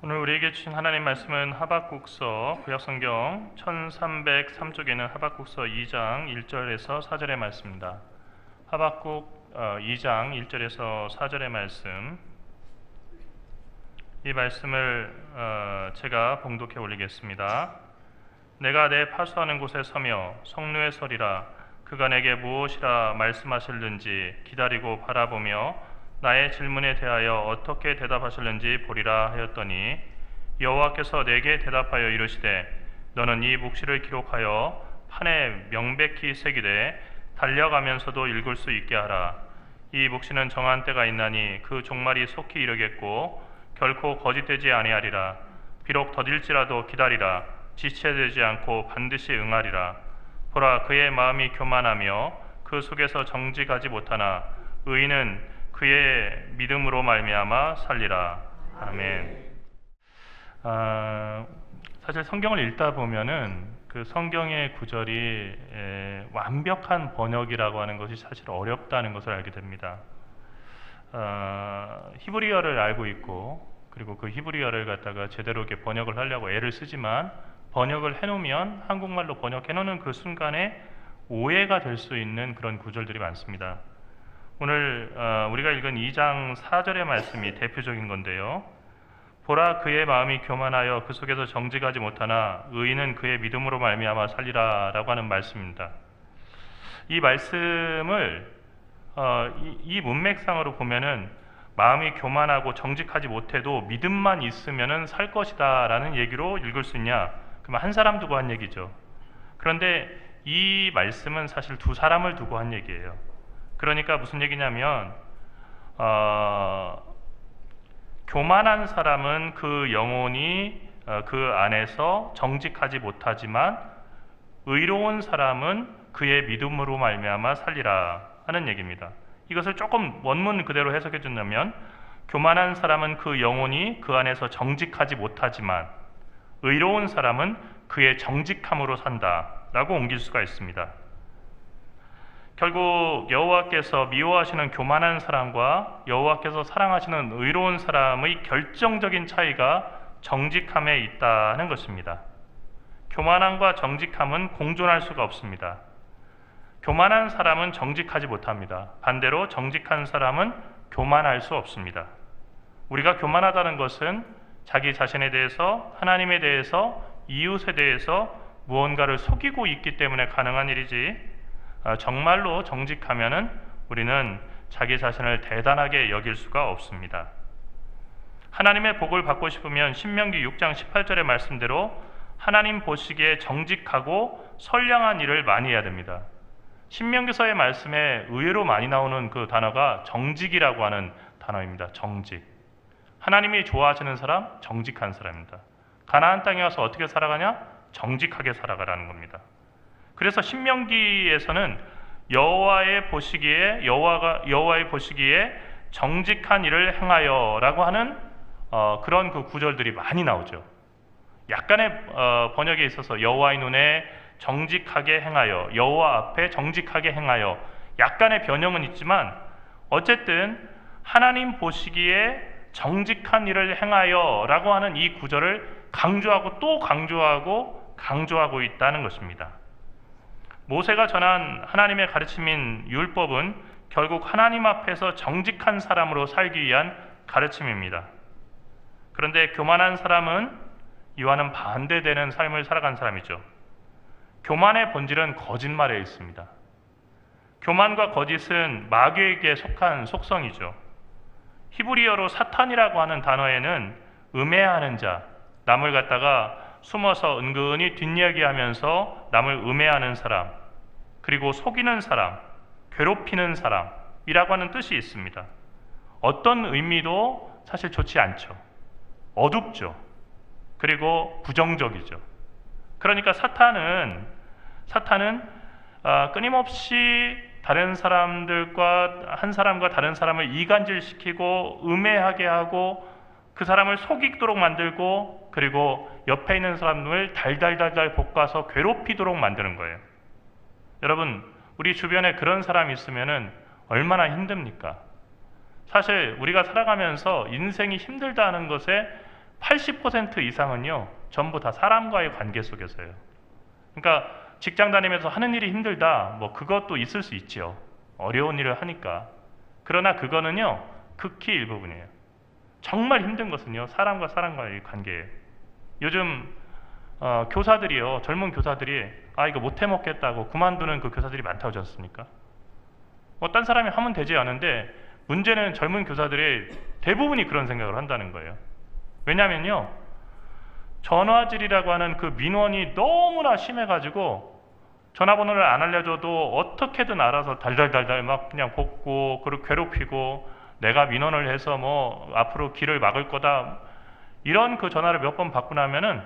오늘 우리에게 주신 하나님 말씀은 하박국서 구약성경 1303쪽에 있는 하박국서 2장 1절에서 4절의 말씀입니다. 하박국 2장 1절에서 4절의 말씀, 이 말씀을 제가 봉독해 올리겠습니다. 내가 내 파수하는 곳에 서며 성루에 서리라. 그가 내게 무엇이라 말씀하실는지 기다리고 바라보며 나의 질문에 대하여 어떻게 대답하실는지 보리라 하였더니, 여호와께서 내게 대답하여 이르시되 너는 이 묵시를 기록하여 판에 명백히 새기되 달려가면서도 읽을 수 있게 하라. 이 묵시는 정한 때가 있나니 그 종말이 속히 이르겠고 결코 거짓되지 아니하리라. 비록 더딜지라도 기다리라. 지체되지 않고 반드시 응하리라. 보라, 그의 마음이 교만하며 그 속에서 정직하지 못하나 의인은 그의 믿음으로 말미암아 살리라. 아멘. 사실 성경을 읽다 보면은 그 성경의 구절이 완벽한 번역이라고 하는 것이 사실 어렵다는 것을 알게 됩니다. 히브리어를 알고 있고, 그리고 그 히브리어를 갖다가 제대로 이렇게 번역을 하려고 애를 쓰지만, 번역을 해놓으면, 한국말로 번역해놓는 그 순간에 오해가 될 수 있는 그런 구절들이 많습니다. 오늘 우리가 읽은 2장 4절의 말씀이 대표적인 건데요. 보라, 그의 마음이 교만하여 그 속에서 정직하지 못하나 의인은 그의 믿음으로 말미암아 살리라 라고 하는 말씀입니다. 이 말씀을 이 문맥상으로 보면은 마음이 교만하고 정직하지 못해도 믿음만 있으면은 살 것이다 라는 얘기로 읽을 수 있냐? 그러면 한 사람 두고 한 얘기죠. 그런데 이 말씀은 사실 두 사람을 두고 한 얘기예요. 그러니까 무슨 얘기냐면 교만한 사람은 그 영혼이 그 안에서 정직하지 못하지만 의로운 사람은 그의 믿음으로 말미암아 살리라 하는 얘기입니다. 이것을 조금 원문 그대로 해석해 준다면, 교만한 사람은 그 영혼이 그 안에서 정직하지 못하지만 의로운 사람은 그의 정직함으로 산다라고 옮길 수가 있습니다. 결국 여호와께서 미워하시는 교만한 사람과 여호와께서 사랑하시는 의로운 사람의 결정적인 차이가 정직함에 있다는 것입니다. 교만함과 정직함은 공존할 수가 없습니다. 교만한 사람은 정직하지 못합니다. 반대로 정직한 사람은 교만할 수 없습니다. 우리가 교만하다는 것은 자기 자신에 대해서, 하나님에 대해서, 이웃에 대해서 무언가를 속이고 있기 때문에 가능한 일이지, 정말로 정직하면은 우리는 자기 자신을 대단하게 여길 수가 없습니다. 하나님의 복을 받고 싶으면 신명기 6장 18절의 말씀대로 하나님 보시기에 정직하고 선량한 일을 많이 해야 됩니다. 신명기서의 말씀에 의외로 많이 나오는 그 단어가 정직이라고 하는 단어입니다. 정직. 하나님이 좋아하시는 사람, 정직한 사람입니다. 가나안 땅에 와서 어떻게 살아가냐? 정직하게 살아가라는 겁니다. 그래서 신명기에서는 여호와의 보시기에 정직한 일을 행하여라고 하는 그런 그 구절들이 많이 나오죠. 약간의 번역에 있어서 여호와의 눈에 정직하게 행하여, 여호와 앞에 정직하게 행하여, 약간의 변형은 있지만 어쨌든 하나님 보시기에 정직한 일을 행하여라고 하는 이 구절을 강조하고 또 강조하고 있다는 것입니다. 모세가 전한 하나님의 가르침인 율법은 결국 하나님 앞에서 정직한 사람으로 살기 위한 가르침입니다. 그런데 교만한 사람은 이와는 반대되는 삶을 살아간 사람이죠. 교만의 본질은 거짓말에 있습니다. 교만과 거짓은 마귀에게 속한 속성이죠. 히브리어로 사탄이라고 하는 단어에는 음해하는 자, 남을 갖다가 숨어서 은근히 뒷이야기하면서 남을 음해하는 사람, 그리고 속이는 사람, 괴롭히는 사람이라고 하는 뜻이 있습니다. 어떤 의미도 사실 좋지 않죠. 어둡죠. 그리고 부정적이죠. 그러니까 사탄은 끊임없이 다른 사람들과, 한 사람과 다른 사람을 이간질시키고 음해하게 하고 그 사람을 속이도록 만들고, 그리고 옆에 있는 사람을 달달달달 볶아서 괴롭히도록 만드는 거예요. 여러분, 우리 주변에 그런 사람이 있으면은 얼마나 힘듭니까? 사실 우리가 살아가면서 인생이 힘들다는 것에 80% 이상은요, 전부 다 사람과의 관계 속에서요. 그러니까 직장 다니면서 하는 일이 힘들다, 뭐 그것도 있을 수 있죠. 어려운 일을 하니까. 그러나 그거는요, 극히 일부분이에요. 정말 힘든 것은요, 사람과 사람과의 관계예요. 요즘 교사들이요, 젊은 교사들이 이거 못해 먹겠다고 그만두는 그 교사들이 많다고 하지 않습니까? 딴 사람이 하면 되지 않은데 문제는 젊은 교사들이 대부분이 그런 생각을 한다는 거예요. 왜냐면요, 전화질이라고 하는 그 민원이 너무나 심해가지고 전화번호를 안 알려줘도 어떻게든 알아서 달달달달 막 그냥 볶고 그리고 괴롭히고, 내가 민원을 해서 뭐 앞으로 길을 막을 거다, 이런 그 전화를 몇 번 받고 나면은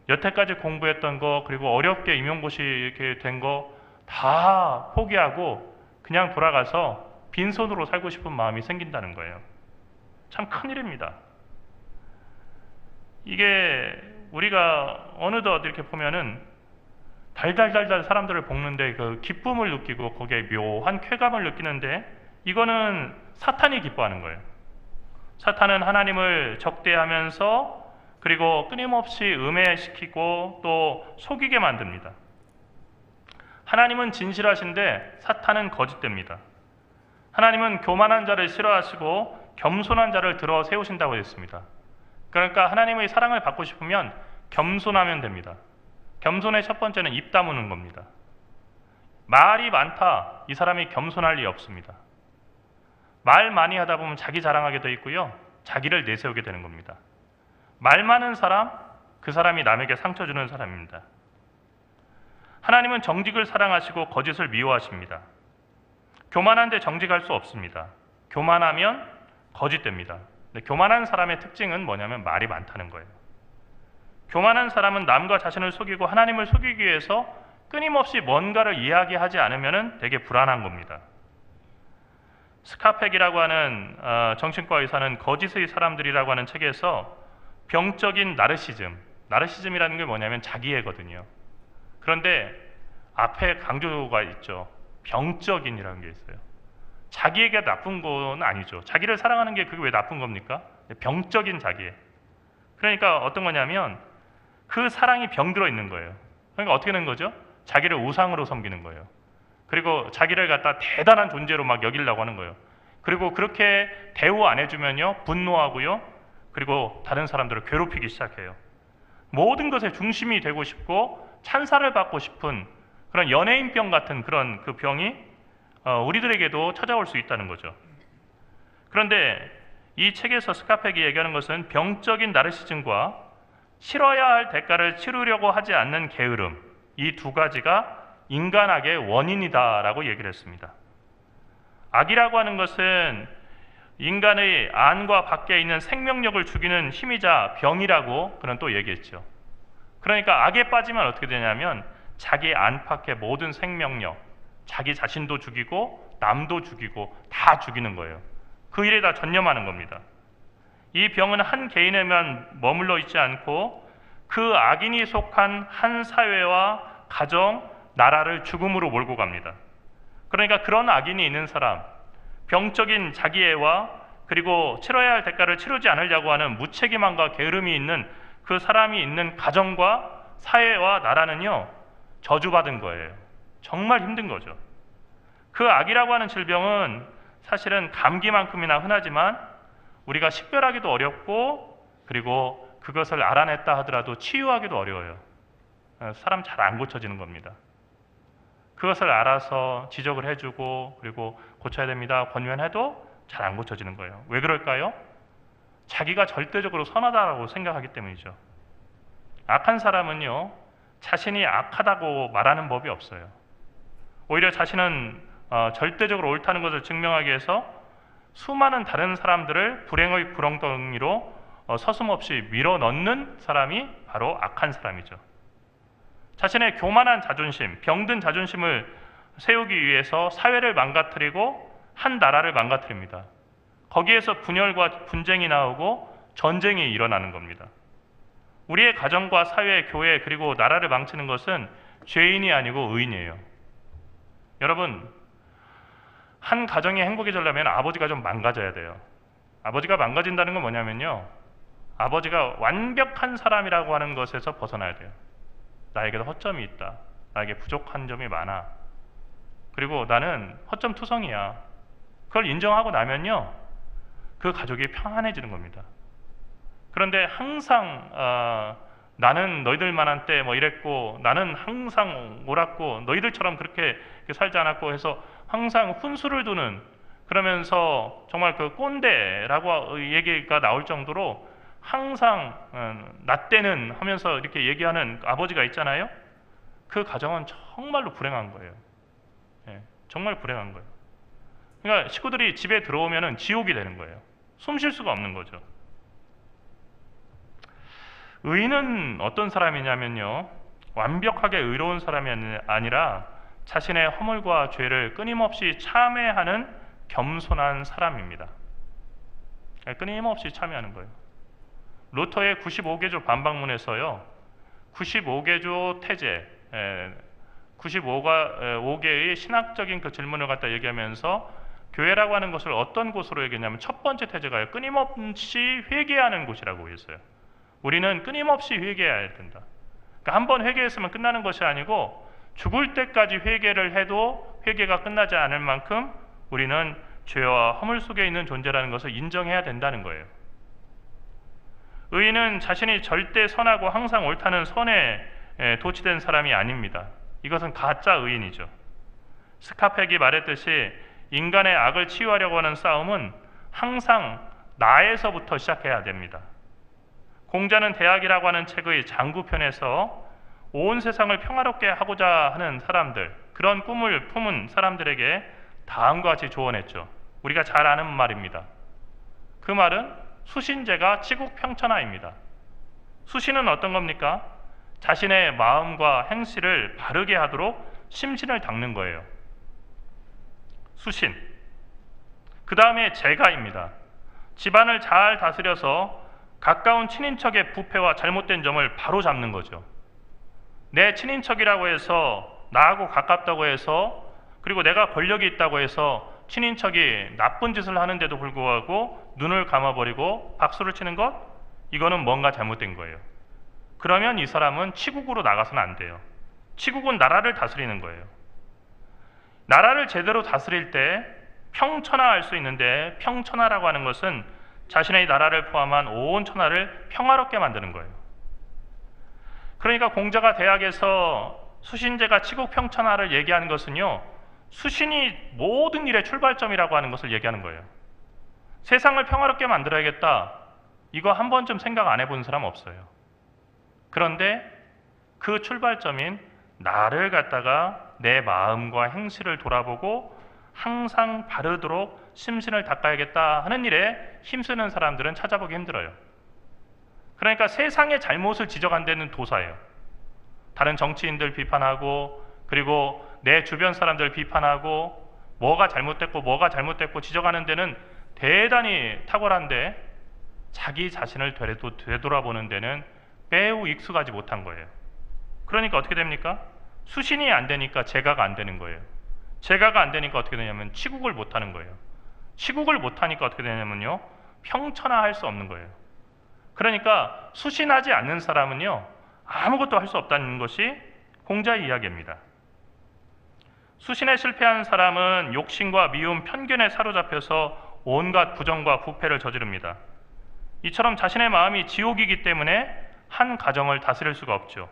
여태까지 공부했던 거 그리고 어렵게 임용고시 이렇게 된 거 다 포기하고 그냥 돌아가서 빈손으로 살고 싶은 마음이 생긴다는 거예요. 참 큰일입니다. 이게 우리가 어느덧 이렇게 보면은 달달달달 사람들을 볶는데 그 기쁨을 느끼고 거기에 묘한 쾌감을 느끼는데, 이거는 사탄이 기뻐하는 거예요. 사탄은 하나님을 적대하면서 그리고 끊임없이 음해시키고 또 속이게 만듭니다. 하나님은 진실하신데 사탄은 거짓됩니다. 하나님은 교만한 자를 싫어하시고 겸손한 자를 들어 세우신다고 했습니다. 그러니까 하나님의 사랑을 받고 싶으면 겸손하면 됩니다. 겸손의 첫 번째는 입 다무는 겁니다. 말이 많다, 이 사람이 겸손할 리 없습니다. 말 많이 하다 보면 자기 자랑하게 돼 있고요, 자기를 내세우게 되는 겁니다. 말 많은 사람, 그 사람이 남에게 상처 주는 사람입니다. 하나님은 정직을 사랑하시고 거짓을 미워하십니다. 교만한데 정직할 수 없습니다. 교만하면 거짓됩니다. 근데 교만한 사람의 특징은 뭐냐면 말이 많다는 거예요. 교만한 사람은 남과 자신을 속이고 하나님을 속이기 위해서 끊임없이 뭔가를 이야기하지 않으면 되게 불안한 겁니다. 스카펙이라고 하는 정신과 의사는 거짓의 사람들이라고 하는 책에서 병적인 나르시즘이라는 게 뭐냐면 자기애거든요. 그런데 앞에 강조가 있죠. 병적인이라는 게 있어요. 자기애가 나쁜 건 아니죠. 자기를 사랑하는 게 그게 왜 나쁜 겁니까? 병적인 자기애. 그러니까 어떤 거냐면 그 사랑이 병들어 있는 거예요. 그러니까 어떻게 되는 거죠? 자기를 우상으로 섬기는 거예요. 그리고 자기를 갖다 대단한 존재로 막 여기려고 하는 거예요. 그리고 그렇게 대우 안 해주면요, 분노하고요, 그리고 다른 사람들을 괴롭히기 시작해요. 모든 것의 중심이 되고 싶고 찬사를 받고 싶은 그런 연예인병 같은 그런 그 병이 우리들에게도 찾아올 수 있다는 거죠. 그런데 이 책에서 스카펙이 얘기하는 것은 병적인 나르시즘과 치러야 할 대가를 치르려고 하지 않는 게으름, 이 두 가지가 인간악의 원인이다라고 얘기를 했습니다. 악이라고 하는 것은 인간의 안과 밖에 있는 생명력을 죽이는 힘이자 병이라고 그는 또 얘기했죠. 그러니까 악에 빠지면 어떻게 되냐면 자기 안팎의 모든 생명력, 자기 자신도 죽이고 남도 죽이고 다 죽이는 거예요. 그 일에 다 전념하는 겁니다. 이 병은 한 개인에만 머물러 있지 않고 그 악인이 속한 한 사회와 가정, 나라를 죽음으로 몰고 갑니다. 그러니까 그런 악인이 있는 사람, 병적인 자기애와 그리고 치러야 할 대가를 치르지 않으려고 하는 무책임함과 게으름이 있는 그 사람이 있는 가정과 사회와 나라는요, 저주받은 거예요. 정말 힘든 거죠. 그 악이라고 하는 질병은 사실은 감기만큼이나 흔하지만 우리가 식별하기도 어렵고 그리고 그것을 알아냈다 하더라도 치유하기도 어려워요. 사람 잘 안 고쳐지는 겁니다. 그것을 알아서 지적을 해주고 그리고 고쳐야 됩니다 권면해도 잘 안 고쳐지는 거예요. 왜 그럴까요? 자기가 절대적으로 선하다고 생각하기 때문이죠. 악한 사람은요, 자신이 악하다고 말하는 법이 없어요. 오히려 자신은 절대적으로 옳다는 것을 증명하기 위해서 수많은 다른 사람들을 불행의 구렁텅이로 서슴없이 밀어넣는 사람이 바로 악한 사람이죠. 자신의 교만한 자존심, 병든 자존심을 세우기 위해서 사회를 망가뜨리고 한 나라를 망가뜨립니다. 거기에서 분열과 분쟁이 나오고 전쟁이 일어나는 겁니다. 우리의 가정과 사회, 교회 그리고 나라를 망치는 것은 죄인이 아니고 의인이에요. 여러분, 한 가정이 행복해지려면 아버지가 좀 망가져야 돼요. 아버지가 망가진다는 건 뭐냐면요, 아버지가 완벽한 사람이라고 하는 것에서 벗어나야 돼요. 나에게도 허점이 있다. 나에게 부족한 점이 많아. 그리고 나는 허점투성이야. 그걸 인정하고 나면요, 그 가족이 평안해지는 겁니다. 그런데 항상 나는 너희들만한 때 뭐 이랬고, 나는 항상 옳았고, 너희들처럼 그렇게 살지 않았고 해서 항상 훈수를 두는, 그러면서 정말 그 꼰대라고 얘기가 나올 정도로 항상 나 때는 하면서 이렇게 얘기하는 아버지가 있잖아요. 그 가정은 정말로 불행한 거예요. 예, 정말 불행한 거예요. 그러니까 식구들이 집에 들어오면은 지옥이 되는 거예요. 숨 쉴 수가 없는 거죠. 의인은 어떤 사람이냐면요, 완벽하게 의로운 사람이 아니라 자신의 허물과 죄를 끊임없이 참회하는 겸손한 사람입니다. 끊임없이 참회하는 거예요. 루터의 95개조 반박문에서요, 95개조 태제, 95개의 신학적인 그 질문을 갖다 얘기하면서 교회라고 하는 것을 어떤 곳으로 얘기했냐면, 첫 번째 태제가요, 끊임없이 회개하는 곳이라고 했어요. 우리는 끊임없이 회개해야 된다. 그러니까 한 번 회개했으면 끝나는 것이 아니고 죽을 때까지 회개를 해도 회개가 끝나지 않을 만큼 우리는 죄와 허물 속에 있는 존재라는 것을 인정해야 된다는 거예요. 의인은 자신이 절대 선하고 항상 옳다는 선에 도취된 사람이 아닙니다. 이것은 가짜 의인이죠. 스카펙이 말했듯이 인간의 악을 치유하려고 하는 싸움은 항상 나에서부터 시작해야 됩니다. 공자는 대학이라고 하는 책의 장구편에서 온 세상을 평화롭게 하고자 하는 사람들, 그런 꿈을 품은 사람들에게 다음과 같이 조언했죠. 우리가 잘 아는 말입니다. 그 말은 수신제가 치국평천하입니다. 수신은 어떤 겁니까? 자신의 마음과 행실을 바르게 하도록 심신을 닦는 거예요. 수신. 그 다음에 제가입니다. 집안을 잘 다스려서 가까운 친인척의 부패와 잘못된 점을 바로 잡는 거죠. 내 친인척이라고 해서, 나하고 가깝다고 해서, 그리고 내가 권력이 있다고 해서 친인척이 나쁜 짓을 하는데도 불구하고 눈을 감아버리고 박수를 치는 것? 이거는 뭔가 잘못된 거예요. 그러면 이 사람은 치국으로 나가서는 안 돼요. 치국은 나라를 다스리는 거예요. 나라를 제대로 다스릴 때 평천하할 수 있는데, 평천하라고 하는 것은 자신의 나라를 포함한 온 천하를 평화롭게 만드는 거예요. 그러니까 공자가 대학에서 수신제가 치국평천하를 얘기하는 것은요, 수신이 모든 일의 출발점이라고 하는 것을 얘기하는 거예요. 세상을 평화롭게 만들어야겠다, 이거 한 번쯤 생각 안 해본 사람 없어요. 그런데 그 출발점인 나를 갖다가 내 마음과 행실을 돌아보고 항상 바르도록 심신을 닦아야겠다 하는 일에 힘쓰는 사람들은 찾아보기 힘들어요. 그러니까 세상의 잘못을 지적한 데는 도사예요. 다른 정치인들 비판하고, 그리고 내 주변 사람들 비판하고, 뭐가 잘못됐고 지적하는 데는 대단히 탁월한데, 자기 자신을 되돌아보는 데는 매우 익숙하지 못한 거예요. 그러니까 어떻게 됩니까? 수신이 안 되니까 제가가 안 되는 거예요. 제가가 안 되니까 어떻게 되냐면 치국을 못 하는 거예요. 치국을 못 하니까 어떻게 되냐면요, 평천하할 수 없는 거예요. 그러니까 수신하지 않는 사람은요, 아무것도 할 수 없다는 것이 공자의 이야기입니다. 수신에 실패한 사람은 욕심과 미움, 편견에 사로잡혀서 온갖 부정과 부패를 저지릅니다. 이처럼 자신의 마음이 지옥이기 때문에 한 가정을 다스릴 수가 없죠.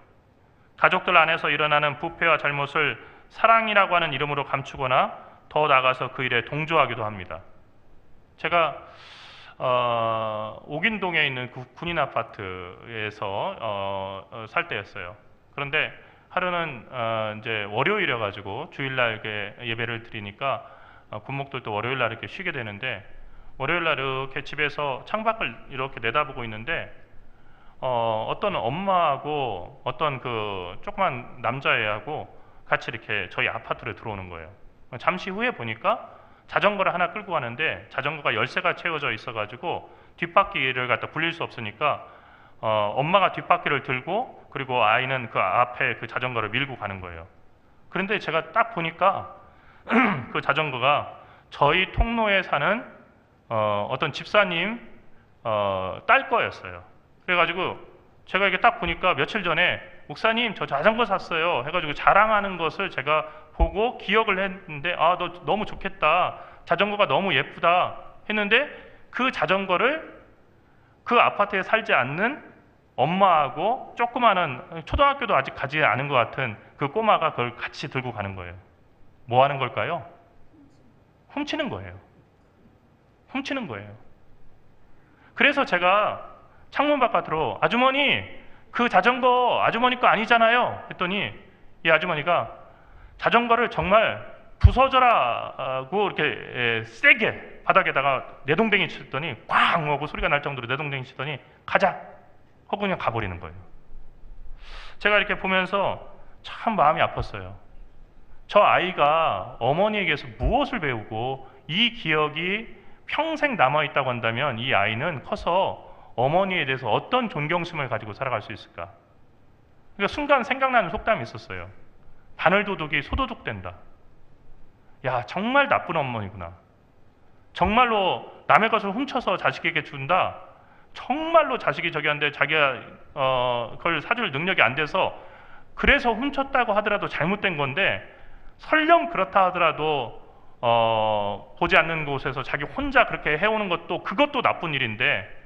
가족들 안에서 일어나는 부패와 잘못을 사랑이라고 하는 이름으로 감추거나 더 나아가서 그 일에 동조하기도 합니다. 제가 옥인동에 있는 군인 아파트에서 살 때였어요. 그런데 하루는 이제 월요일이라 가지고 주일날 예배를 드리니까 군목들도 월요일날 이렇게 쉬게 되는데, 월요일날 이렇게 집에서 창밖을 이렇게 내다보고 있는데 어떤 엄마하고 어떤 그 조그만 남자애하고 같이 이렇게 저희 아파트로 들어오는 거예요. 잠시 후에 보니까 자전거를 하나 끌고 가는데 자전거가 열쇠가 채워져 있어가지고 뒷바퀴를 갖다 굴릴 수 없으니까 엄마가 뒷바퀴를 들고, 그리고 아이는 그 앞에 그 자전거를 밀고 가는 거예요. 그런데 제가 딱 보니까 그 자전거가 저희 통로에 사는 어떤 집사님 딸 거였어요. 그래가지고 제가 이게 딱 보니까 며칠 전에 목사님 저 자전거 샀어요 해가지고 자랑하는 것을 제가 보고 기억을 했는데, 아, 너 너무 좋겠다, 자전거가 너무 예쁘다 했는데, 그 자전거를 그 아파트에 살지 않는 엄마하고 조그마한, 초등학교도 아직 가지 않은 것 같은 그 꼬마가 그걸 같이 들고 가는 거예요. 뭐 하는 걸까요? 훔치는 거예요. 훔치는 거예요. 그래서 제가 창문 바깥으로, 아주머니, 그 자전거 아주머니 거 아니잖아요 했더니, 이 아주머니가 자전거를 정말 부서져라고 이렇게 세게 바닥에다가 내동댕이 쳤더니, 꽝 하고 소리가 날 정도로 내동댕이 치더니 가자 하고 그냥 가버리는 거예요. 제가 이렇게 보면서 참 마음이 아팠어요. 저 아이가 어머니에게서 무엇을 배우고 이 기억이 평생 남아있다고 한다면, 이 아이는 커서 어머니에 대해서 어떤 존경심을 가지고 살아갈 수 있을까? 그러니까 순간 생각나는 속담이 있었어요. 바늘도둑이 소도둑된다. 야, 정말 나쁜 어머니구나. 정말로 남의 것을 훔쳐서 자식에게 준다. 정말로 자식이 저기 한데 자기가 그걸 사줄 능력이 안 돼서, 그래서 훔쳤다고 하더라도 잘못된 건데, 설령 그렇다 하더라도 보지 않는 곳에서 자기 혼자 그렇게 해오는 것도, 그것도 나쁜 일인데,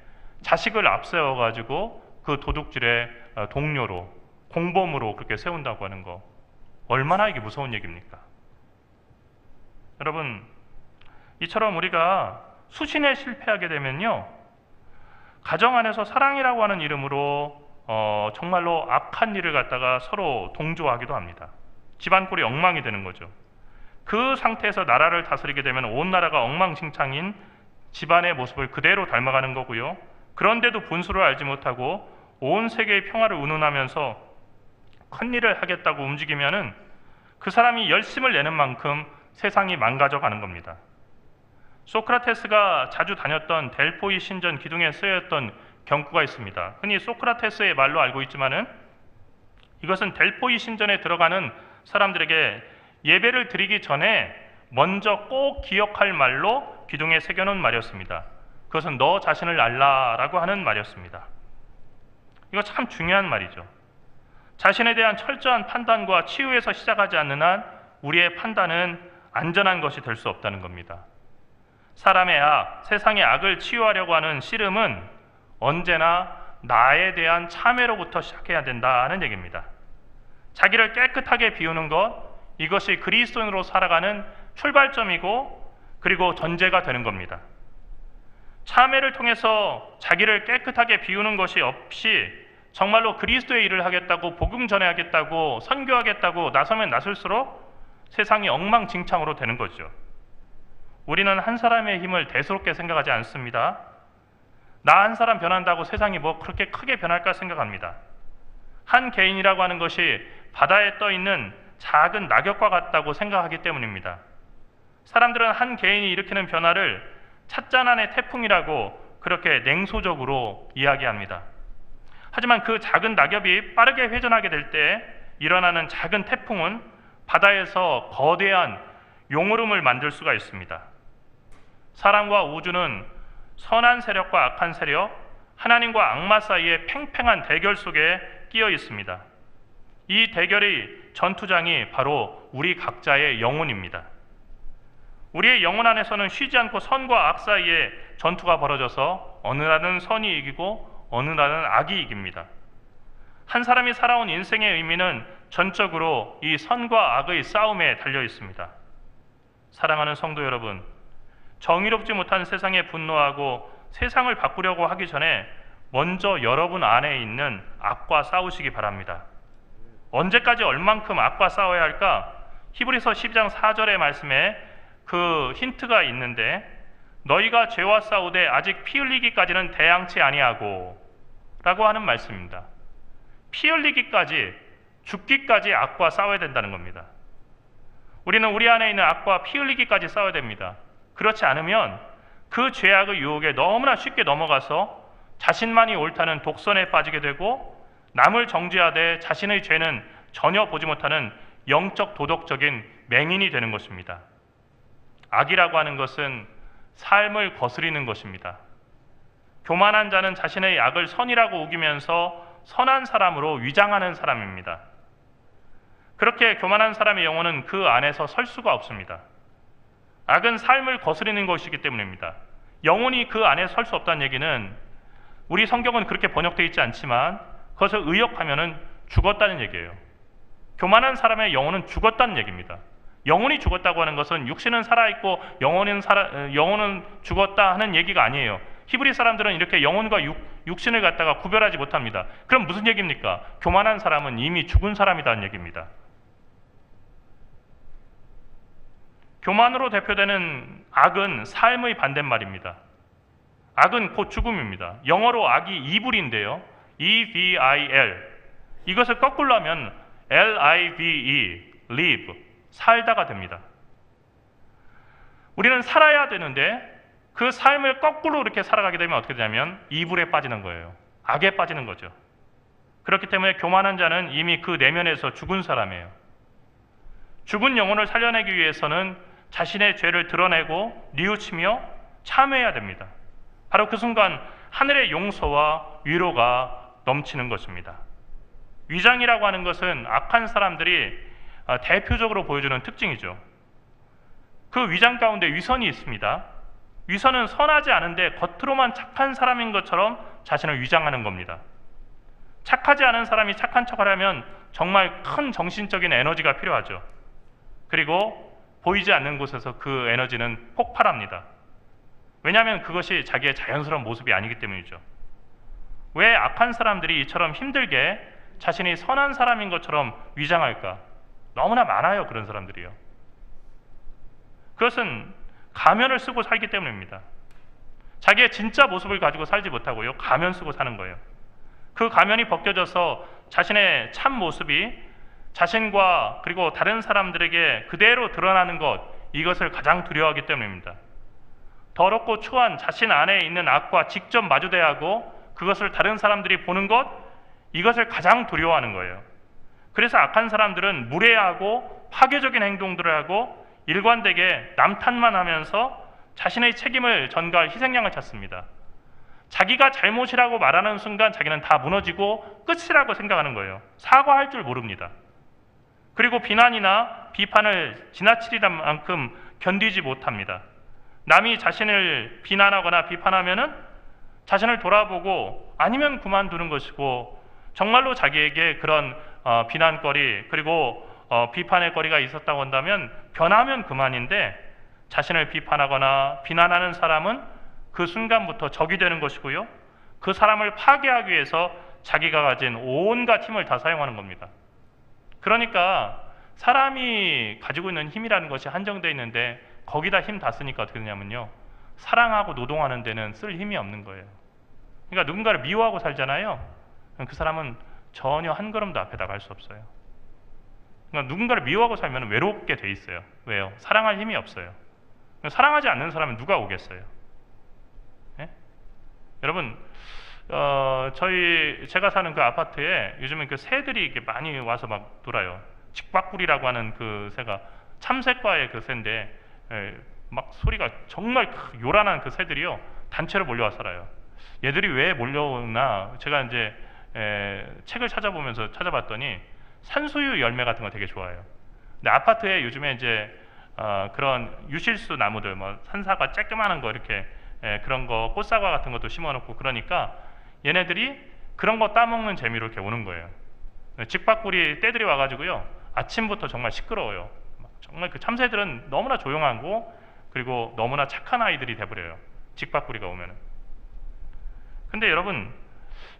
자식을 앞세워가지고 그 도둑질의 동료로, 공범으로 그렇게 세운다고 하는 거, 얼마나 이게 무서운 얘기입니까? 여러분, 이처럼 우리가 수신에 실패하게 되면요, 가정 안에서 사랑이라고 하는 이름으로 정말로 악한 일을 갖다가 서로 동조하기도 합니다. 집안 꼴이 엉망이 되는 거죠. 그 상태에서 나라를 다스리게 되면 온 나라가 엉망진창인 집안의 모습을 그대로 닮아가는 거고요. 그런데도 분수를 알지 못하고 온 세계의 평화를 운운하면서 큰 일을 하겠다고 움직이면은 그 사람이 열심을 내는 만큼 세상이 망가져 가는 겁니다. 소크라테스가 자주 다녔던 델포이 신전 기둥에 쓰여있던 경구가 있습니다. 흔히 소크라테스의 말로 알고 있지만은, 이것은 델포이 신전에 들어가는 사람들에게 예배를 드리기 전에 먼저 꼭 기억할 말로 기둥에 새겨놓은 말이었습니다. 그것은 너 자신을 알라라고 하는 말이었습니다. 이거 참 중요한 말이죠. 자신에 대한 철저한 판단과 치유에서 시작하지 않는 한 우리의 판단은 안전한 것이 될 수 없다는 겁니다. 사람의 악, 세상의 악을 치유하려고 하는 씨름은 언제나 나에 대한 참회로부터 시작해야 된다는 얘기입니다. 자기를 깨끗하게 비우는 것, 이것이 그리스도인으로 살아가는 출발점이고, 그리고 전제가 되는 겁니다. 참회를 통해서 자기를 깨끗하게 비우는 것이 없이 정말로 그리스도의 일을 하겠다고, 복음 전해야겠다고, 선교하겠다고 나서면 나설수록 세상이 엉망진창으로 되는 거죠. 우리는 한 사람의 힘을 대수롭게 생각하지 않습니다. 나 한 사람 변한다고 세상이 뭐 그렇게 크게 변할까 생각합니다. 한 개인이라고 하는 것이 바다에 떠 있는 작은 낙엽과 같다고 생각하기 때문입니다. 사람들은 한 개인이 일으키는 변화를 찻잔안의 태풍이라고 그렇게 냉소적으로 이야기합니다. 하지만 그 작은 낙엽이 빠르게 회전하게 될 때 일어나는 작은 태풍은 바다에서 거대한 용오름을 만들 수가 있습니다. 사람과 우주는 선한 세력과 악한 세력, 하나님과 악마 사이의 팽팽한 대결 속에 끼어 있습니다. 이 대결의 전투장이 바로 우리 각자의 영혼입니다. 우리의 영혼 안에서는 쉬지 않고 선과 악 사이에 전투가 벌어져서 어느 날은 선이 이기고 어느 날은 악이 이깁니다. 한 사람이 살아온 인생의 의미는 전적으로 이 선과 악의 싸움에 달려 있습니다. 사랑하는 성도 여러분, 정의롭지 못한 세상에 분노하고 세상을 바꾸려고 하기 전에 먼저 여러분 안에 있는 악과 싸우시기 바랍니다. 언제까지 얼만큼 악과 싸워야 할까? 히브리서 12장 4절의 말씀에 그 힌트가 있는데, 너희가 죄와 싸우되 아직 피 흘리기까지는 대항치 아니하고 라고 하는 말씀입니다. 피 흘리기까지, 죽기까지 악과 싸워야 된다는 겁니다. 우리는 우리 안에 있는 악과 피 흘리기까지 싸워야 됩니다. 그렇지 않으면 그 죄악의 유혹에 너무나 쉽게 넘어가서 자신만이 옳다는 독선에 빠지게 되고, 남을 정죄하되 자신의 죄는 전혀 보지 못하는 영적 도덕적인 맹인이 되는 것입니다. 악이라고 하는 것은 삶을 거스리는 것입니다. 교만한 자는 자신의 악을 선이라고 우기면서 선한 사람으로 위장하는 사람입니다. 그렇게 교만한 사람의 영혼은 그 안에서 설 수가 없습니다. 악은 삶을 거스르는 것이기 때문입니다. 영혼이 그 안에 설 수 없다는 얘기는 우리 성경은 그렇게 번역되어 있지 않지만 그것을 의역하면은 죽었다는 얘기예요. 교만한 사람의 영혼은 죽었다는 얘기입니다. 영혼이 죽었다고 하는 것은 육신은 살아있고 영혼은 죽었다 하는 얘기가 아니에요. 히브리 사람들은 이렇게 영혼과 육신을 갖다가 구별하지 못합니다. 그럼 무슨 얘기입니까? 교만한 사람은 이미 죽은 사람이라는 얘기입니다. 교만으로 대표되는 악은 삶의 반대말입니다. 악은 곧 죽음입니다. 영어로 악이 evil인데요. E-V-I-L. 이것을 거꾸로 하면 L-I-V-E, live, 살다가 됩니다. 우리는 살아야 되는데 그 삶을 거꾸로 이렇게 살아가게 되면 어떻게 되냐면 evil에 빠지는 거예요. 악에 빠지는 거죠. 그렇기 때문에 교만한 자는 이미 그 내면에서 죽은 사람이에요. 죽은 영혼을 살려내기 위해서는 자신의 죄를 드러내고 뉘우치며 참회해야 됩니다. 바로 그 순간 하늘의 용서와 위로가 넘치는 것입니다. 위장이라고 하는 것은 악한 사람들이 대표적으로 보여주는 특징이죠. 그 위장 가운데 위선이 있습니다. 위선은 선하지 않은데 겉으로만 착한 사람인 것처럼 자신을 위장하는 겁니다. 착하지 않은 사람이 착한 척을 하면 정말 큰 정신적인 에너지가 필요하죠. 그리고 보이지 않는 곳에서 그 에너지는 폭발합니다. 왜냐하면 그것이 자기의 자연스러운 모습이 아니기 때문이죠. 왜 악한 사람들이 이처럼 힘들게 자신이 선한 사람인 것처럼 위장할까? 너무나 많아요, 그런 사람들이요. 그것은 가면을 쓰고 살기 때문입니다. 자기의 진짜 모습을 가지고 살지 못하고요, 가면 쓰고 사는 거예요. 그 가면이 벗겨져서 자신의 참 모습이 자신과 그리고 다른 사람들에게 그대로 드러나는 것, 이것을 가장 두려워하기 때문입니다. 더럽고 추한 자신 안에 있는 악과 직접 마주대야 하고 그것을 다른 사람들이 보는 것, 이것을 가장 두려워하는 거예요. 그래서 악한 사람들은 무례하고 파괴적인 행동들을 하고 일관되게 남 탓만 하면서 자신의 책임을 전가할 희생양을 찾습니다. 자기가 잘못이라고 말하는 순간 자기는 다 무너지고 끝이라고 생각하는 거예요. 사과할 줄 모릅니다. 그리고 비난이나 비판을 지나치리란 만큼 견디지 못합니다. 남이 자신을 비난하거나 비판하면은 자신을 돌아보고 아니면 그만두는 것이고, 정말로 자기에게 그런 비난거리 그리고 비판의 거리가 있었다고 한다면 변하면 그만인데, 자신을 비판하거나 비난하는 사람은 그 순간부터 적이 되는 것이고요, 그 사람을 파괴하기 위해서 자기가 가진 온갖 힘을 다 사용하는 겁니다. 그러니까 사람이 가지고 있는 힘이라는 것이 한정되어 있는데 거기다 힘 다 쓰니까 어떻게 되냐면요, 사랑하고 노동하는 데는 쓸 힘이 없는 거예요. 그러니까 누군가를 미워하고 살잖아요. 그 사람은 전혀 한 걸음도 앞에 나갈 수 없어요. 그러니까 누군가를 미워하고 살면 외롭게 돼 있어요. 왜요? 사랑할 힘이 없어요. 사랑하지 않는 사람은 누가 오겠어요? 예? 여러분, 제가 사는 그 아파트에 요즘은 그 새들이 이렇게 많이 와서 막 돌아요. 직박구리라고 하는 그 새가 참새과의 그 새인데, 막 소리가 정말 요란한 그 새들이요, 단체로 몰려와 살아요. 얘들이 왜 몰려오나 제가 이제 책을 찾아봤더니 산수유 열매 같은 거 되게 좋아해요. 근데 아파트에 요즘에 이제 그런 유실수 나무들, 뭐 산사과 쬐끄만한 거 이렇게 그런 거, 꽃사과 같은 것도 심어놓고 그러니까 얘네들이 그런 거 따먹는 재미로 이렇게 오는 거예요. 직박구리 떼들이 와가지고요, 아침부터 정말 시끄러워요. 정말 그 참새들은 너무나 조용하고 그리고 너무나 착한 아이들이 돼버려요, 직박구리가 오면은. 근데 여러분,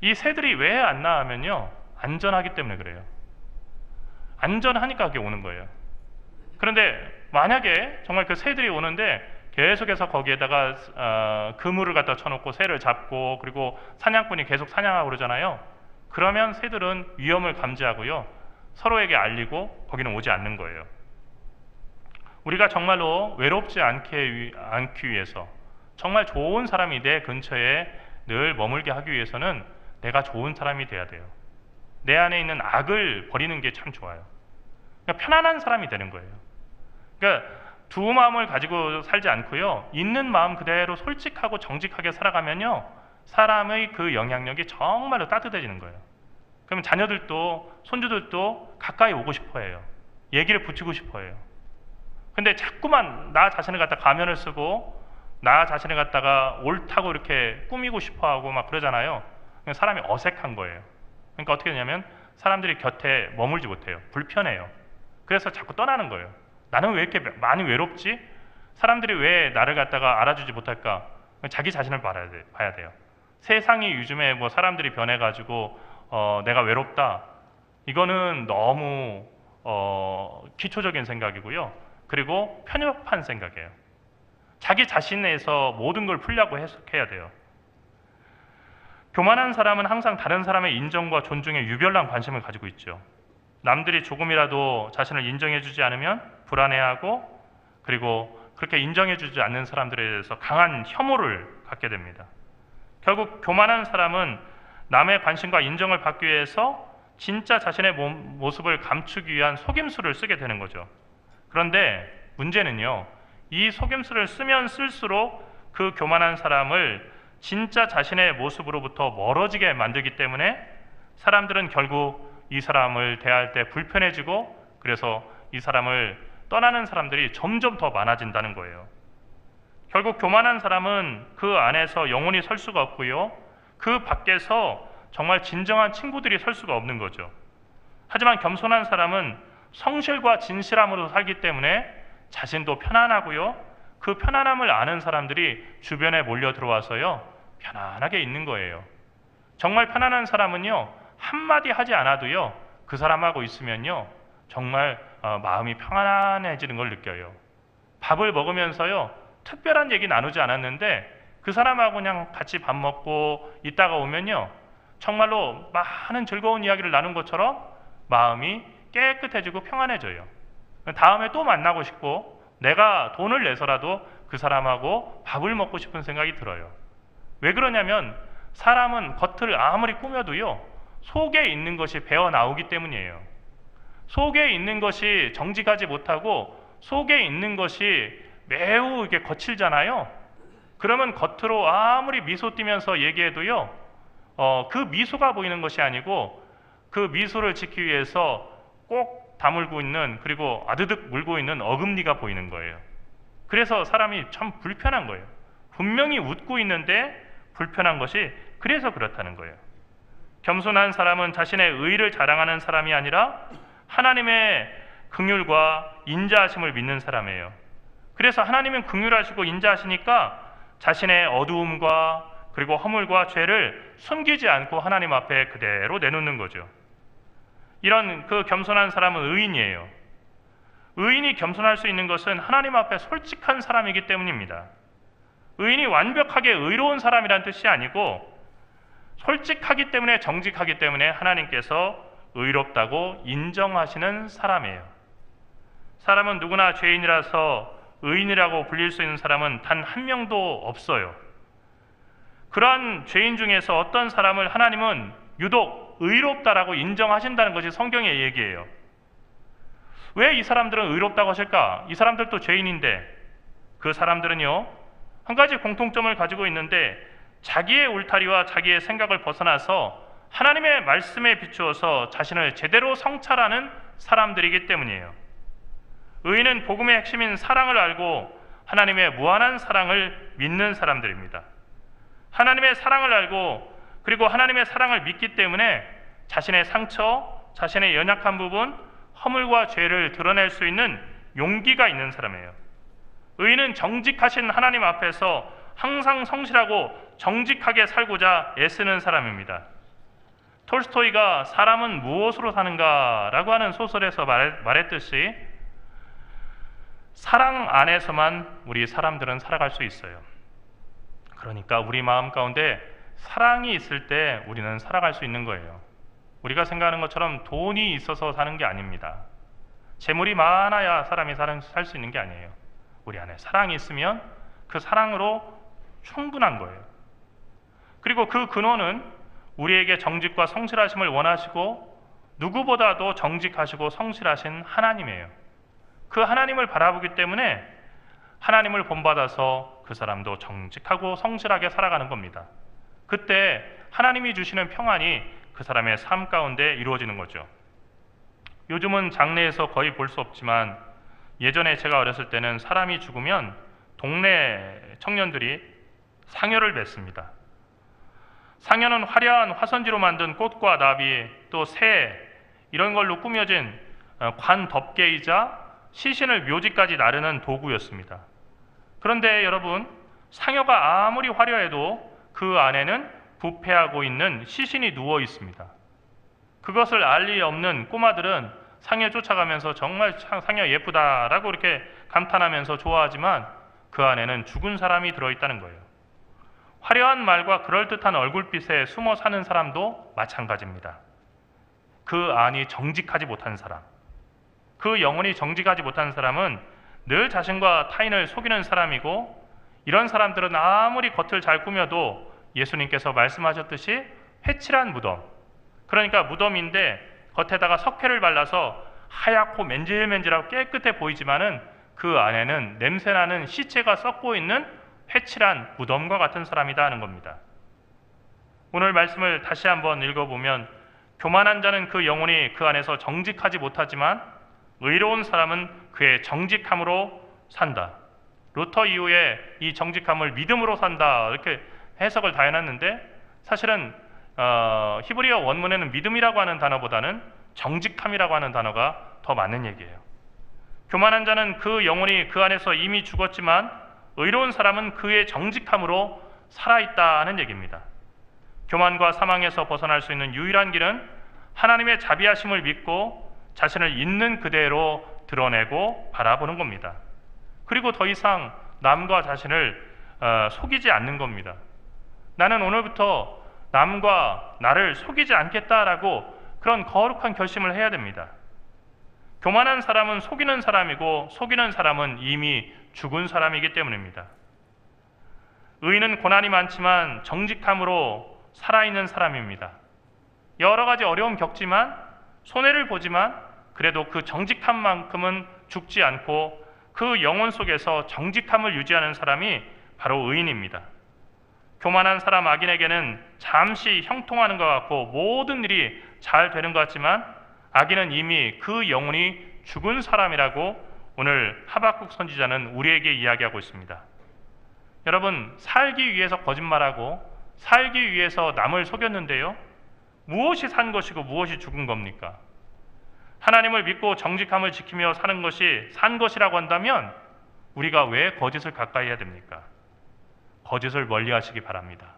이 새들이 왜 안 나오면요, 안전하기 때문에 그래요. 안전하니까 그게 오는 거예요. 그런데 만약에 정말 그 새들이 오는데 계속해서 거기에다가 그물을 갖다 쳐놓고 새를 잡고 그리고 사냥꾼이 계속 사냥하고 그러잖아요. 그러면 새들은 위험을 감지하고요, 서로에게 알리고 거기는 오지 않는 거예요. 우리가 정말로 외롭지 않기 위해서, 정말 좋은 사람이 내 근처에 늘 머물게 하기 위해서는 내가 좋은 사람이 돼야 돼요. 내 안에 있는 악을 버리는 게 참 좋아요. 그러니까 편안한 사람이 되는 거예요. 그러니까 두 마음을 가지고 살지 않고요, 있는 마음 그대로 솔직하고 정직하게 살아가면요, 사람의 그 영향력이 정말로 따뜻해지는 거예요. 그러면 자녀들도 손주들도 가까이 오고 싶어 해요. 얘기를 붙이고 싶어 해요. 근데 자꾸만 나 자신을 갖다 가면을 쓰고 나 자신을 갖다가 옳다고 이렇게 꾸미고 싶어 하고 막 그러잖아요. 사람이 어색한 거예요. 그러니까 어떻게 되냐면 사람들이 곁에 머물지 못해요. 불편해요. 그래서 자꾸 떠나는 거예요. 나는 왜 이렇게 많이 외롭지? 사람들이 왜 나를 갖다가 알아주지 못할까? 자기 자신을 봐야 돼요. 세상이 요즘에 뭐 사람들이 변해가지고 내가 외롭다. 이거는 너무 기초적인 생각이고요. 그리고 편협한 생각이에요. 자기 자신에서 모든 걸 풀려고 해석해야 돼요. 교만한 사람은 항상 다른 사람의 인정과 존중에 유별난 관심을 가지고 있죠. 남들이 조금이라도 자신을 인정해주지 않으면 불안해하고 그리고 그렇게 인정해주지 않는 사람들에 대해서 강한 혐오를 갖게 됩니다. 결국 교만한 사람은 남의 관심과 인정을 받기 위해서 진짜 자신의 모습을 감추기 위한 속임수를 쓰게 되는 거죠. 그런데 문제는요, 이 속임수를 쓰면 쓸수록 그 교만한 사람을 진짜 자신의 모습으로부터 멀어지게 만들기 때문에 사람들은 결국 이 사람을 대할 때 불편해지고 그래서 이 사람을 떠나는 사람들이 점점 더 많아진다는 거예요. 결국 교만한 사람은 그 안에서 영원히 설 수가 없고요. 그 밖에서 정말 진정한 친구들이 설 수가 없는 거죠. 하지만 겸손한 사람은 성실과 진실함으로 살기 때문에 자신도 편안하고요. 그 편안함을 아는 사람들이 주변에 몰려 들어와서요. 편안하게 있는 거예요. 정말 편안한 사람은요. 한마디 하지 않아도요. 그 사람하고 있으면요. 정말 마음이 평안해지는 걸 느껴요. 밥을 먹으면서요. 특별한 얘기 나누지 않았는데 그 사람하고 그냥 같이 밥 먹고 있다가 오면요. 정말로 많은 즐거운 이야기를 나눈 것처럼 마음이 깨끗해지고 평안해져요. 다음에 또 만나고 싶고 내가 돈을 내서라도 그 사람하고 밥을 먹고 싶은 생각이 들어요. 왜 그러냐면 사람은 겉을 아무리 꾸며도요. 속에 있는 것이 배어 나오기 때문이에요. 속에 있는 것이 정직하지 못하고 속에 있는 것이 매우 이렇게 거칠잖아요. 그러면 겉으로 아무리 미소 띠면서 얘기해도요. 그 미소가 보이는 것이 아니고 그 미소를 지키기 위해서 꼭 다물고 있는 그리고 아드득 물고 있는 어금니가 보이는 거예요. 그래서 사람이 참 불편한 거예요. 분명히 웃고 있는데 불편한 것이 그래서 그렇다는 거예요. 겸손한 사람은 자신의 의의를 자랑하는 사람이 아니라 하나님의 긍휼과 인자하심을 믿는 사람이에요. 그래서 하나님은 긍휼하시고 인자하시니까 자신의 어두움과 그리고 허물과 죄를 숨기지 않고 하나님 앞에 그대로 내놓는 거죠. 이런 그 겸손한 사람은 의인이에요. 의인이 겸손할 수 있는 것은 하나님 앞에 솔직한 사람이기 때문입니다. 의인이 완벽하게 의로운 사람이란 뜻이 아니고 솔직하기 때문에 정직하기 때문에 하나님께서 의롭다고 인정하시는 사람이에요. 사람은 누구나 죄인이라서 의인이라고 불릴 수 있는 사람은 단 한 명도 없어요. 그러한 죄인 중에서 어떤 사람을 하나님은 유독 의롭다라고 인정하신다는 것이 성경의 얘기예요. 왜 이 사람들은 의롭다고 하실까? 이 사람들도 죄인인데 그 사람들은요 한 가지 공통점을 가지고 있는데 자기의 울타리와 자기의 생각을 벗어나서 하나님의 말씀에 비추어서 자신을 제대로 성찰하는 사람들이기 때문이에요. 의인은 복음의 핵심인 사랑을 알고 하나님의 무한한 사랑을 믿는 사람들입니다. 하나님의 사랑을 알고 그리고 하나님의 사랑을 믿기 때문에 자신의 상처, 자신의 연약한 부분, 허물과 죄를 드러낼 수 있는 용기가 있는 사람이에요. 의인은 정직하신 하나님 앞에서 항상 성실하고 정직하게 살고자 애쓰는 사람입니다. 톨스토이가 사람은 무엇으로 사는가 라고 하는 소설에서 말했듯이 사랑 안에서만 우리 사람들은 살아갈 수 있어요. 그러니까 우리 마음 가운데 사랑이 있을 때 우리는 살아갈 수 있는 거예요. 우리가 생각하는 것처럼 돈이 있어서 사는 게 아닙니다. 재물이 많아야 사람이 살 수 있는 게 아니에요. 우리 안에 사랑이 있으면 그 사랑으로 충분한 거예요. 그리고 그 근원은 우리에게 정직과 성실하심을 원하시고 누구보다도 정직하시고 성실하신 하나님이에요. 그 하나님을 바라보기 때문에 하나님을 본받아서 그 사람도 정직하고 성실하게 살아가는 겁니다. 그때 하나님이 주시는 평안이 그 사람의 삶 가운데 이루어지는 거죠. 요즘은 장례에서 거의 볼 수 없지만 예전에 제가 어렸을 때는 사람이 죽으면 동네 청년들이 상여를 뱉습니다. 상여는 화려한 화선지로 만든 꽃과 나비, 또 새 이런 걸로 꾸며진 관 덮개이자 시신을 묘지까지 나르는 도구였습니다. 그런데 여러분, 상여가 아무리 화려해도 그 안에는 부패하고 있는 시신이 누워 있습니다. 그것을 알 리 없는 꼬마들은 상여 쫓아가면서 정말 상여 예쁘다라고 이렇게 감탄하면서 좋아하지만 그 안에는 죽은 사람이 들어있다는 거예요. 화려한 말과 그럴듯한 얼굴빛에 숨어 사는 사람도 마찬가지입니다. 그 안이 정직하지 못한 사람, 그 영혼이 정직하지 못한 사람은 늘 자신과 타인을 속이는 사람이고, 이런 사람들은 아무리 겉을 잘 꾸며도 예수님께서 말씀하셨듯이 회칠한 무덤, 그러니까 무덤인데 겉에다가 석회를 발라서 하얗고 맨질맨질하고 깨끗해 보이지만은 그 안에는 냄새나는 시체가 썩고 있는 회칠한 무덤과 같은 사람이다 하는 겁니다. 오늘 말씀을 다시 한번 읽어보면, 교만한 자는 그 영혼이 그 안에서 정직하지 못하지만 의로운 사람은 그의 정직함으로 산다. 루터 이후에 이 정직함을 믿음으로 산다 이렇게 해석을 다 해놨는데, 사실은 히브리어 원문에는 믿음이라고 하는 단어보다는 정직함이라고 하는 단어가 더 맞는 얘기예요. 교만한 자는 그 영혼이 그 안에서 이미 죽었지만 의로운 사람은 그의 정직함으로 살아있다는 얘기입니다. 교만과 사망에서 벗어날 수 있는 유일한 길은 하나님의 자비하심을 믿고 자신을 있는 그대로 드러내고 바라보는 겁니다. 그리고 더 이상 남과 자신을 속이지 않는 겁니다. 나는 오늘부터 남과 나를 속이지 않겠다라고 그런 거룩한 결심을 해야 됩니다. 교만한 사람은 속이는 사람이고 속이는 사람은 이미 죽은 사람이기 때문입니다. 의인은 고난이 많지만 정직함으로 살아있는 사람입니다. 여러 가지 어려움 겪지만 손해를 보지만 그래도 그 정직함만큼은 죽지 않고 그 영혼 속에서 정직함을 유지하는 사람이 바로 의인입니다. 교만한 사람 악인에게는 잠시 형통하는 것 같고 모든 일이 잘 되는 것 같지만 악인은 이미 그 영혼이 죽은 사람이라고 오늘 하박국 선지자는 우리에게 이야기하고 있습니다. 여러분, 살기 위해서 거짓말하고 살기 위해서 남을 속였는데요, 무엇이 산 것이고 무엇이 죽은 겁니까? 하나님을 믿고 정직함을 지키며 사는 것이 산 것이라고 한다면 우리가 왜 거짓을 가까이 해야 됩니까? 거짓을 멀리 하시기 바랍니다.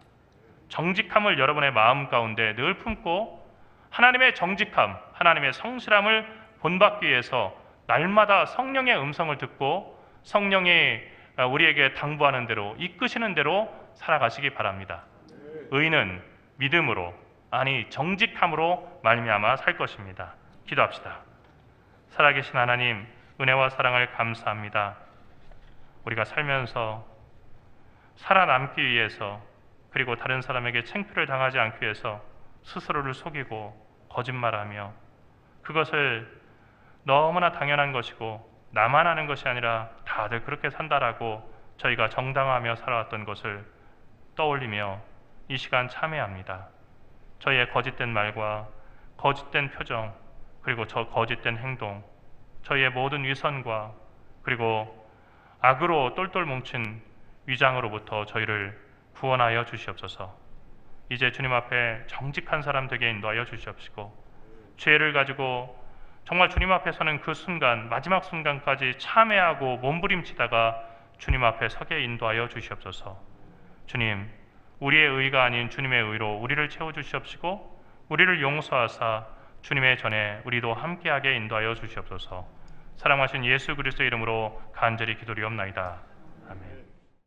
정직함을 여러분의 마음 가운데 늘 품고 하나님의 정직함, 하나님의 성실함을 본받기 위해서 날마다 성령의 음성을 듣고 성령이 우리에게 당부하는 대로 이끄시는 대로 살아가시기 바랍니다. 의인은 믿음으로, 아니 정직함으로 말미암아 살 것입니다. 기도합시다. 살아계신 하나님, 은혜와 사랑을 감사합니다. 우리가 살면서 살아남기 위해서, 그리고 다른 사람에게 창피를 당하지 않기 위해서 스스로를 속이고 거짓말하며 그것을 너무나 당연한 것이고 나만 하는 것이 아니라 다들 그렇게 산다라고 저희가 정당화하며 살아왔던 것을 떠올리며 이 시간 참회합니다. 저희의 거짓된 말과 거짓된 표정, 그리고 저 거짓된 행동, 저희의 모든 위선과 그리고 악으로 똘똘 뭉친 위장으로부터 저희를 구원하여 주시옵소서. 이제 주님 앞에 정직한 사람 되게 인도하여 주시옵시고, 죄를 가지고 정말 주님 앞에 서는 그 순간, 마지막 순간까지 참회하고 몸부림치다가 주님 앞에 서게 인도하여 주시옵소서. 주님, 우리의 의가 아닌 주님의 의로 우리를 채워주시옵시고 우리를 용서하사 주님의 전에 우리도 함께하게 인도하여 주시옵소서. 사랑하신 예수 그리스도의 이름으로 간절히 기도리옵나이다.